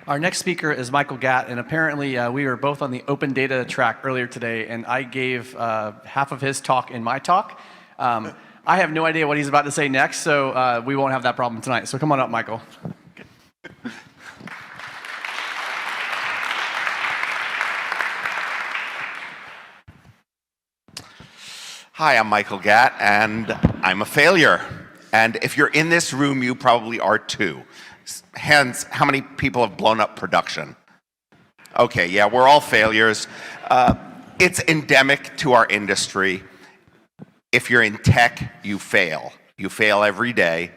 Our next speaker is Michael Gatt, and apparently we were both on the open data track earlier today, and I gave half of his talk in my talk. I have no idea what he's about to say next, so we won't have that problem tonight. So come on up, Michael. Hi, I'm Michael Gatt, and I'm a failure. And if you're in this room, you probably are too. Hands, how many people have blown up production? Okay, yeah, we're all failures. It's endemic to our industry. If you're in tech, you fail. You fail every day.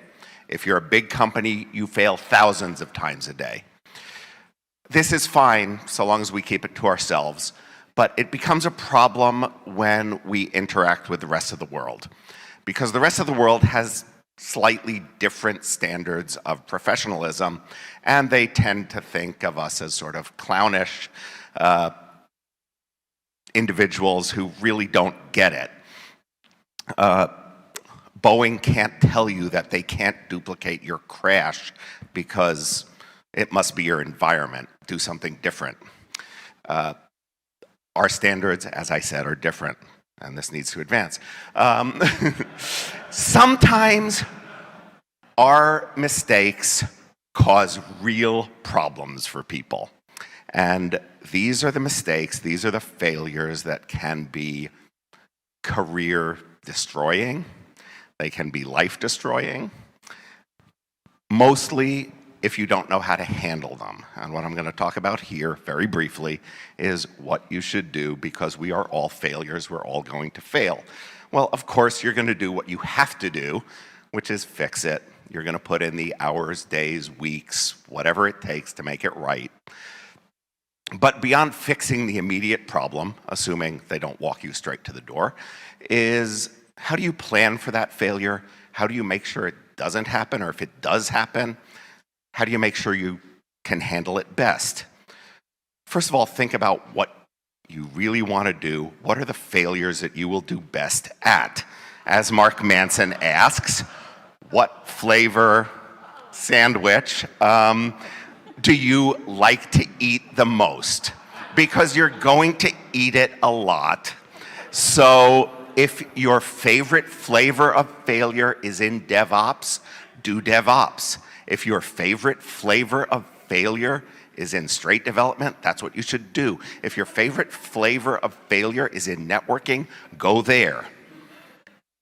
If you're a big company, you fail thousands of times a day. This is fine so long as we keep it to ourselves, but it becomes a problem when we interact with the rest of the world, because the rest of the world has slightly different standards of professionalism, and they tend to think of us as sort of clownish individuals who really don't get it. Boeing can't tell you that they can't duplicate your crash because it must be your environment. Do something different. Our standards, as I said, are different, and this needs to advance. Sometimes our mistakes cause real problems for people. And these are the mistakes, these are the failures that can be career destroying, they can be life destroying, mostly if you don't know how to handle them. And what I'm going to talk about here very briefly is what you should do, because we are all failures, we're all going to fail. Well, of course, you're going to do what you have to do, which is fix it. You're going to put in the hours, days, weeks, whatever it takes to make it right. But beyond fixing the immediate problem, assuming they don't walk you straight to the door, is how do you plan for that failure? How do you make sure it doesn't happen? Or if it does happen, how do you make sure you can handle it best? First of all, think about what you really want to do. What are the failures that you will do best at? As Mark Manson asks, what flavor sandwich do you like to eat the most? Because you're going to eat it a lot. So if your favorite flavor of failure is in DevOps, do DevOps. If your favorite flavor of failure is in straight development, that's what you should do. If your favorite flavor of failure is in networking, go there.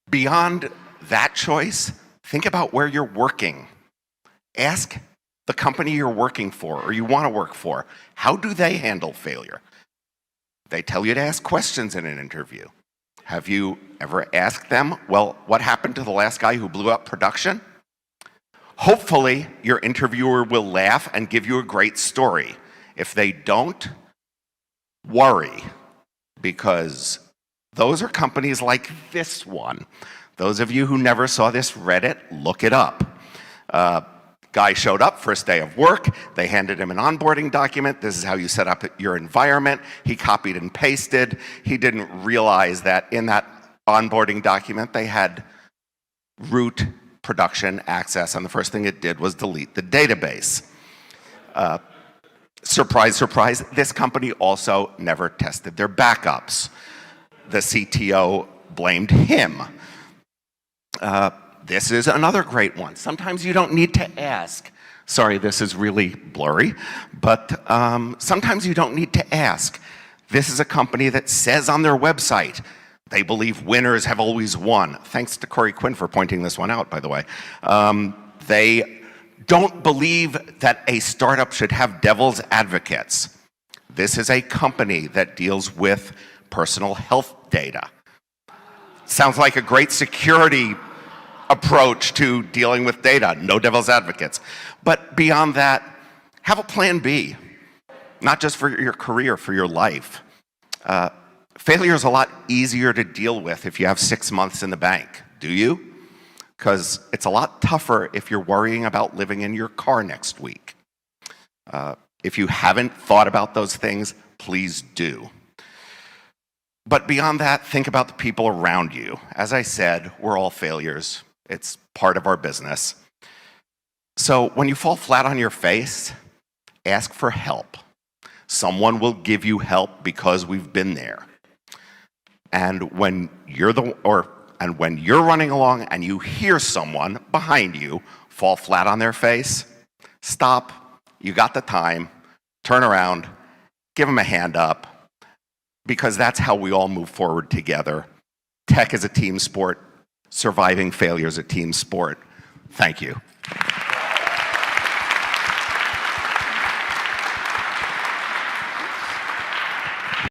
Beyond that choice, think about where you're working. Ask the company you're working for or you want to work for, how do they handle failure? They tell you to ask questions in an interview. Have you ever asked them, well, what happened to the last guy who blew up production? Hopefully, your interviewer will laugh and give you a great story. If they don't, worry, because those are companies like this one. Those of you who never saw this Reddit, look it up. Guy showed up first day of work. They handed him an onboarding document. This is how you set up your environment. He copied and pasted. He didn't realize that in that onboarding document, they had root production access, and the first thing it did was delete the database. Surprise, surprise, this company also never tested their backups. The CTO blamed him. This is another great one. Sometimes you don't need to ask. Sorry, this is really blurry, but sometimes you don't need to ask. This is a company that says on their website, they believe winners have always won. Thanks to Corey Quinn for pointing this one out, by the way. They don't believe that a startup should have devil's advocates. This is a company that deals with personal health data. Sounds like a great security approach to dealing with data, no devil's advocates. But beyond that, have a plan B, not just for your career, for your life. Failure is a lot easier to deal with if you have 6 months in the bank, do you? Because it's a lot tougher if you're worrying about living in your car next week. If you haven't thought about those things, please do. But beyond that, think about the people around you. As I said, we're all failures. It's part of our business. So when you fall flat on your face, ask for help. Someone will give you help because we've been there. And when you're running along and you hear someone behind you fall flat on their face, stop. You got the time. Turn around. Give them a hand up. Because that's how we all move forward together. Tech is a team sport. Surviving failure is a team sport. Thank you.